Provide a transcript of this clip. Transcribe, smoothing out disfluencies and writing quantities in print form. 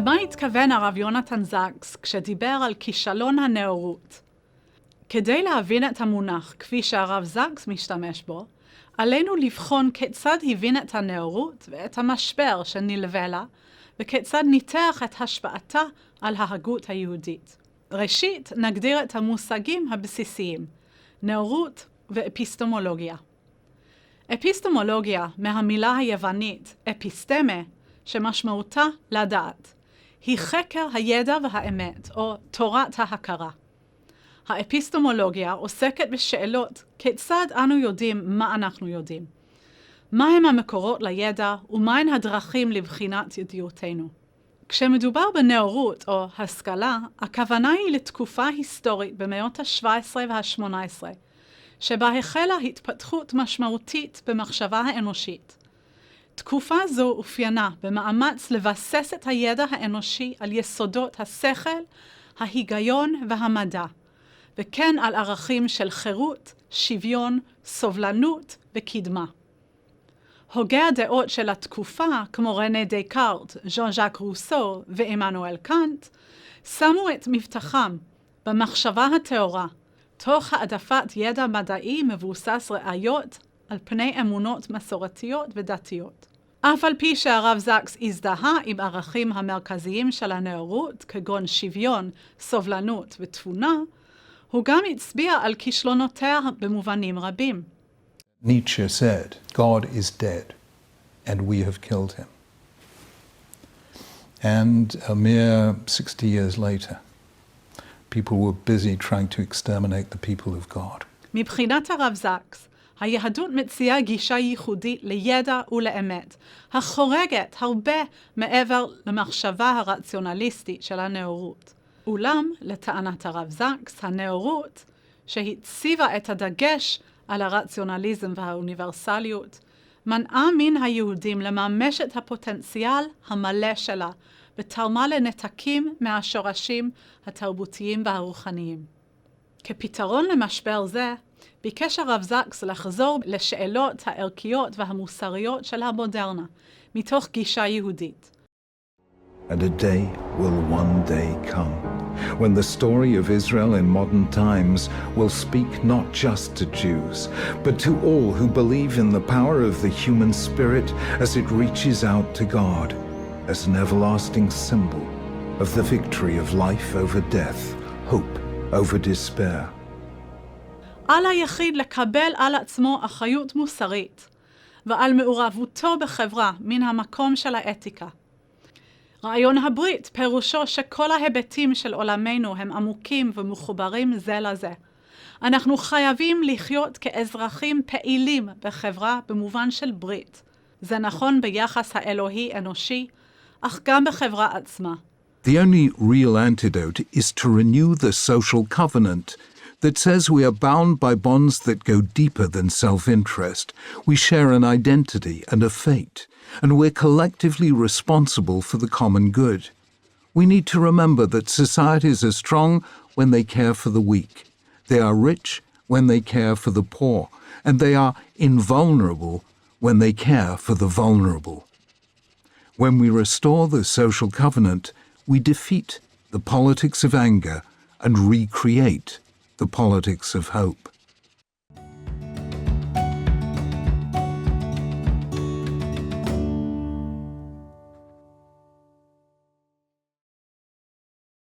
למה התכוון הרב יונתן זקס כשדיבר על כישלון הנאורות? כדי להבין את המונח כפי שהרב זקס משתמש בו, עלינו לבחון כיצד הבין את הנאורות ואת המשבר שנלווה לה, וכיצד ניתח את השפעתה על ההגות היהודית. ראשית, נגדיר את המושגים הבסיסיים, נאורות ואפיסטמולוגיה. אפיסטמולוגיה, מהמילה היוונית אפיסטמה, שמשמעותה לדעת, היא חקר הידע והאמת, או תורת ההכרה. האפיסטמולוגיה עוסקת בשאלות כיצד אנו יודעים מה אנחנו יודעים, מהם המקורות לידע ומהן הדרכים לבחינת ידיעותינו. כשמדובר בנאורות או השכלה, הכוונה היא לתקופה היסטורית במאות ה-17 וה-18, שבה החלה התפתחות משמעותית במחשבה האנושית. תקופה זו אופיינה במאמץ לבסס את הידע האנושי על יסודות השכל, ההיגיון והמדע, וכן על ערכים של חירות, שוויון, סובלנות וקדמה. הוגי הדעות של התקופה, כמו רנה דקארט, ז'אן ז'אק רוסו ועמנואל קאנט, שמו את מבטחם במחשבה הטהורה, תוך העדפת ידע מדעי מבוסס ראיות על פני אמונות מסורתיות ודתיות. אף על פי שהרב זקס הזדהה עם ערכים המרכזיים של הנאורות, כגון שוויון, סובלנות ותבונה, הוא גם הצביע על כישלונותיה במובנים רבים. Nietzsche said, God is dead, and we have killed him. And a mere 60 years later, people were busy trying to exterminate the people of God. מבחינת הרב זקס, היהדות מציעה גישה ייחודית לידע ולאמת, החורגת הרבה מעבר למחשבה הרציונליסטית של הנאורות. אולם, לטענת הרב זקס, הנאורות, שהציבה את הדגש על הרציונליזם והאוניברסליות, מנעה מן היהודים לממש את הפוטנציאל המלא שלה, ותרמה לנתקים מהשורשים התרבותיים והרוחניים. כפתרון למשבר זה, ביקש הרב זקס לחזור לשאלות הערכיות והמוסריות של המודרנה, מתוך גישה יהודית. And a day will one day come when the story of Israel in modern times will speak not just to Jews, but to all who believe in the power of the human spirit as it reaches out to God, as an everlasting symbol of the victory of life over death, hope over despair. על היחיד לקבל על עצמו אחריות מוסרית, ועל מעורבותו בחברה מן המקום של האתיקה. רעיון הברית פירושו שכל ההיבטים של עולמנו הם עמוקים ומחוברים זה לזה. אנחנו חייבים לחיות כאזרחים פעילים בחברה במובן של ברית. זה נכון ביחס האלוהי-אנושי, אך גם בחברה עצמה. The only real antidote is to renew the social covenant that says we are bound by bonds that go deeper than self-interest. We share an identity and a fate, and we're collectively responsible for the common good. We need to remember that societies are strong when they care for the weak. They are rich when they care for the poor, and they are invulnerable when they care for the vulnerable. When we restore the social covenant, we defeat the politics of anger and recreate the politics of hope.